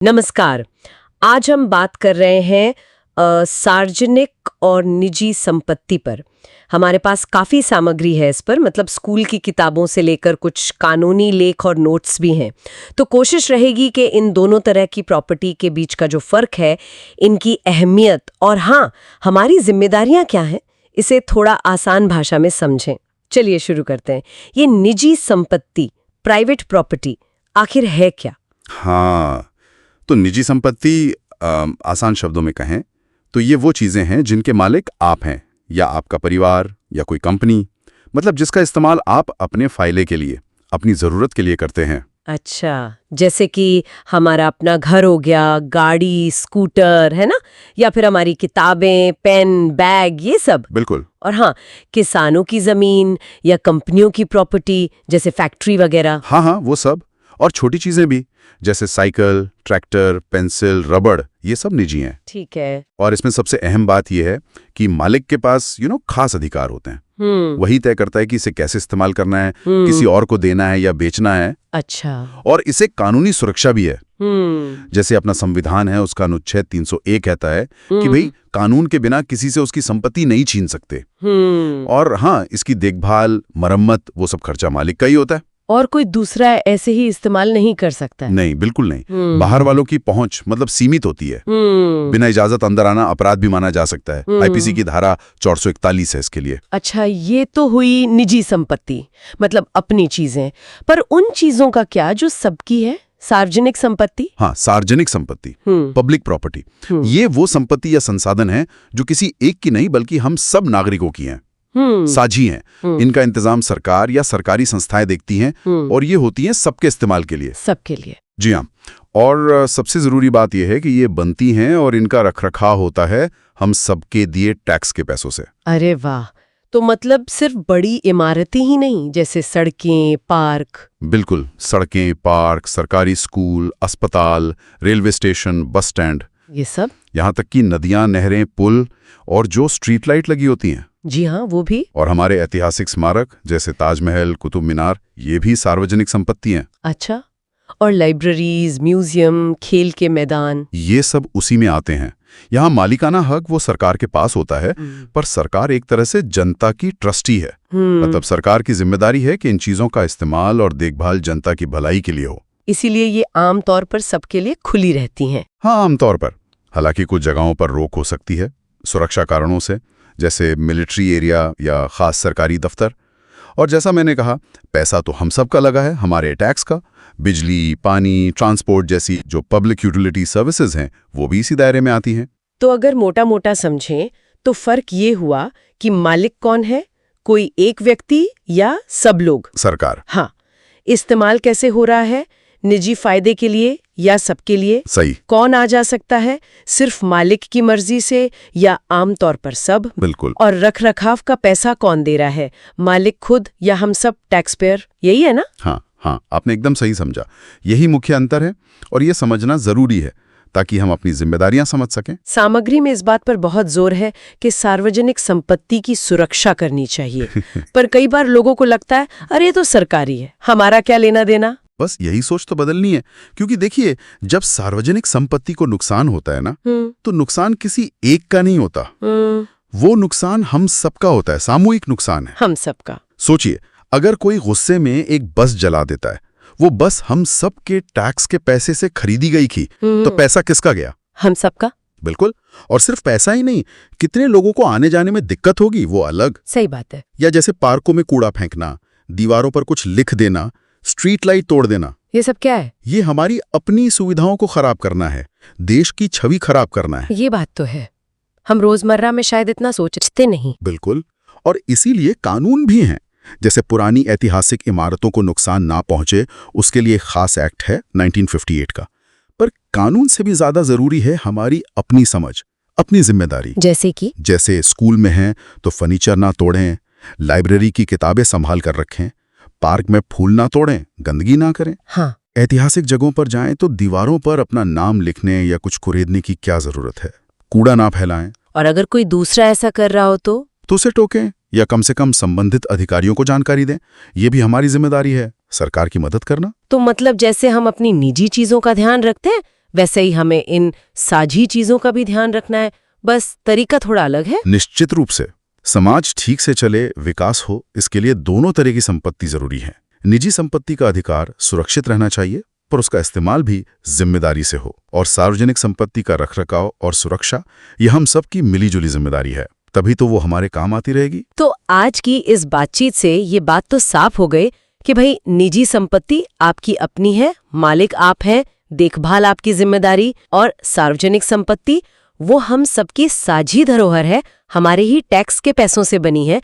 नमस्कार। आज हम बात कर रहे हैं सार्वजनिक और निजी संपत्ति पर। हमारे पास काफ़ी सामग्री है इस पर, मतलब स्कूल की किताबों से लेकर कुछ कानूनी लेख और नोट्स भी हैं। तो कोशिश रहेगी कि इन दोनों तरह की प्रॉपर्टी के बीच का जो फ़र्क है, इनकी अहमियत और हाँ, हमारी जिम्मेदारियां क्या हैं, इसे थोड़ा आसान भाषा में समझें। चलिए शुरू करते हैं। ये निजी संपत्ति, प्राइवेट प्रॉपर्टी, आखिर है क्या? हाँ, तो निजी संपत्ति आसान शब्दों में कहें तो ये वो चीज़ें हैं जिनके मालिक आप हैं या आपका परिवार या कोई कंपनी, मतलब जिसका इस्तेमाल आप अपने फ़ायदे के लिए, अपनी ज़रूरत के लिए करते हैं। अच्छा, जैसे कि हमारा अपना घर हो गया, गाड़ी, स्कूटर, है ना? या फिर हमारी किताबें, पेन, बैग, ये सब। बिल्कुल। और हाँ, किसानों की ज़मीन या कंपनियों की प्रॉपर्टी जैसे फैक्ट्री वगैरह। हाँ, वो सब। और छोटी चीज़ें भी, जैसे साइकिल, ट्रैक्टर, पेंसिल, रबड़, ये सब निजी हैं। ठीक है। और इसमें सबसे अहम बात यह है कि मालिक के पास खास अधिकार होते हैं। वही तय करता है कि इसे कैसे इस्तेमाल करना है, किसी और को देना है या बेचना है। अच्छा। और इसे कानूनी सुरक्षा भी है। जैसे अपना संविधान है, उसका अनुच्छेद 301 कहता है कि भाई कानून के बिना किसी से उसकी संपत्ति नहीं छीन सकते। और हाँ, इसकी देखभाल, मरम्मत, वो सब खर्चा मालिक का ही होता है। और कोई दूसरा ऐसे ही इस्तेमाल नहीं कर सकता है? नहीं, बिल्कुल नहीं। बाहर वालों की पहुंच मतलब सीमित होती है। बिना इजाजत अंदर आना अपराध भी माना जा सकता है। आईपीसी की धारा 441 है इसके लिए। अच्छा, ये तो हुई निजी संपत्ति, मतलब अपनी चीजें। पर उन चीजों का क्या जो सबकी है, सार्वजनिक संपत्ति? हाँ, सार्वजनिक संपत्ति, पब्लिक प्रॉपर्टी, ये वो संपत्ति या संसाधन है जो किसी एक की नहीं बल्कि हम सब नागरिकों की हैं, साझी हैं। इनका इंतजाम सरकार या सरकारी संस्थाएं देखती हैं और ये होती हैं सबके इस्तेमाल के लिए। सबके लिए? जी हाँ। और सबसे जरूरी बात यह है कि ये बनती हैं और इनका रखरखाव होता है हम सबके दिए टैक्स के पैसों से। अरे वाह! तो मतलब सिर्फ बड़ी इमारतें ही नहीं, जैसे सड़कें, पार्क? बिल्कुल, सड़कें, पार्क, सरकारी स्कूल, अस्पताल, रेलवे स्टेशन, बस स्टैंड, ये सब? यहाँ तक कि नदियां, नहरें, पुल और जो स्ट्रीट लाइट लगी होती हैं। जी हाँ, वो भी। और हमारे ऐतिहासिक स्मारक जैसे ताजमहल, कुतुब मीनार, ये भी सार्वजनिक संपत्ति हैं। अच्छा, और लाइब्रेरीज, म्यूजियम, खेल के मैदान? ये सब उसी में आते हैं। यहाँ मालिकाना हक वो सरकार के पास होता है, पर सरकार एक तरह से जनता की ट्रस्टी है। मतलब सरकार की जिम्मेदारी है कि इन चीजों का इस्तेमाल और देखभाल जनता की भलाई के लिए हो। इसीलिए ये आम तौर पर सबके लिए खुली रहती हैं। हाँ, आमतौर पर। हालांकि कुछ जगहों पर रोक हो सकती है सुरक्षा कारणों से, जैसे मिलिट्री एरिया या खास सरकारी दफ्तर। और जैसा मैंने कहा, पैसा तो हम सबका लगा है, हमारे टैक्स का। बिजली, पानी, ट्रांसपोर्ट जैसी जो पब्लिक यूटिलिटी सर्विसेज हैं, वो भी इसी दायरे में आती हैं। तो अगर मोटा मोटा समझें तो फर्क ये हुआ कि मालिक कौन है, कोई एक व्यक्ति या सब लोग? सरकार। हाँ। इस्तेमाल कैसे हो रहा है, निजी फायदे के लिए या सबके लिए? सही। कौन आ जा सकता है, सिर्फ मालिक की मर्जी से या आमतौर पर सब? बिल्कुल। और रख रखाव का पैसा कौन दे रहा है, मालिक खुद या हम सब टैक्स पेयर? यही है ना? हाँ, आपने एकदम सही समझा। यही मुख्य अंतर है और ये समझना जरूरी है ताकि हम अपनी जिम्मेदारियां समझ सकें। सामग्री में इस बात पर बहुत जोर है कि सार्वजनिक संपत्ति की सुरक्षा करनी चाहिए। पर कई बार लोगों को लगता है, अरे ये तो सरकारी है, हमारा क्या लेना देना? बस यही सोच तो बदलनी है। क्योंकि देखिए, जब सार्वजनिक संपत्ति को नुकसान होता है ना, तो नुकसान किसी एक का नहीं होता। वो नुकसान हम सबका होता है, सामूहिक नुकसान है। हम सबका। सोचिए, अगर कोई गुस्से में एक बस जला देता है, वो बस हम सब के टैक्स के पैसे से खरीदी गई थी, तो पैसा किसका गया? हम सबका। बिल्कुल। और सिर्फ पैसा ही नहीं, कितने लोगों को आने जाने में दिक्कत होगी, वो अलग। सही बात है। या जैसे पार्कों में कूड़ा फेंकना, दीवारों पर कुछ लिख देना, स्ट्रीट लाइट तोड़ देना, ये सब क्या है? ये हमारी अपनी सुविधाओं को खराब करना है, देश की छवि खराब करना है। ये बात तो है, हम रोजमर्रा में शायद इतना सोचते नहीं। बिल्कुल। और इसीलिए कानून भी हैं। जैसे पुरानी ऐतिहासिक इमारतों को नुकसान ना पहुंचे, उसके लिए खास एक्ट है 1958 का। पर कानून से भी ज्यादा जरूरी है हमारी अपनी समझ, अपनी जिम्मेदारी। जैसे स्कूल में हैं तो फर्नीचर ना तोड़ें, लाइब्रेरी की किताबें संभाल कर रखें, पार्क में फूल ना तोड़ें, गंदगी ना करें। हाँ। ऐतिहासिक जगहों पर जाएं तो दीवारों पर अपना नाम लिखने या कुछ कुरेदने की क्या जरूरत है। कूड़ा ना फैलाएं। और अगर कोई दूसरा ऐसा कर रहा हो तो उसे टोकें या कम से कम संबंधित अधिकारियों को जानकारी दें। ये भी हमारी जिम्मेदारी है, सरकार की मदद करना। तो मतलब जैसे हम अपनी निजी चीजों का ध्यान रखते हैं, वैसे ही हमें इन साझी चीजों का भी ध्यान रखना है, बस तरीका थोड़ा अलग है। निश्चित रूप से समाज ठीक से चले, विकास हो, इसके लिए दोनों तरह की संपत्ति जरूरी है। निजी संपत्ति का अधिकार सुरक्षित रहना चाहिए, पर उसका इस्तेमाल भी जिम्मेदारी से हो। और सार्वजनिक संपत्ति का रखरखाव और सुरक्षा यह हम सबकी मिलीजुली जिम्मेदारी है, तभी तो वो हमारे काम आती रहेगी। तो आज की इस बातचीत से ये बात तो साफ हो गई कि भाई निजी संपत्ति आपकी अपनी है, मालिक आप हैं, देखभाल आपकी जिम्मेदारी, और सार्वजनिक संपत्ति वो हम सबकी साझी धरोहर है, हमारे ही टैक्स के पैसों से बनी है,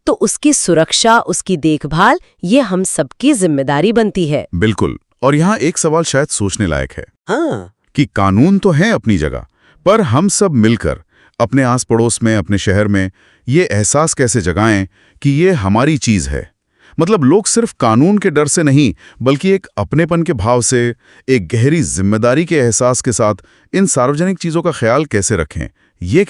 तो उसकी सुरक्षा, उसकी देखभाल ये हम सबकी जिम्मेदारी बनती है। बिल्कुल। और यहाँ एक सवाल शायद सोचने लायक है। हाँ, कि कानून तो है अपनी जगह, पर हम सब मिलकर अपने आस पड़ोस में, अपने शहर में ये एहसास कैसे जगाएं कि ये हमारी चीज है। मतलब लोग सिर्फ कानून के डर से नहीं, बल्कि एक अपनेपन के भाव से, एक गहरी जिम्मेदारी के एहसास के साथ इन सार्वजनिक चीजों का ख्याल कैसे रखें, ये कैसे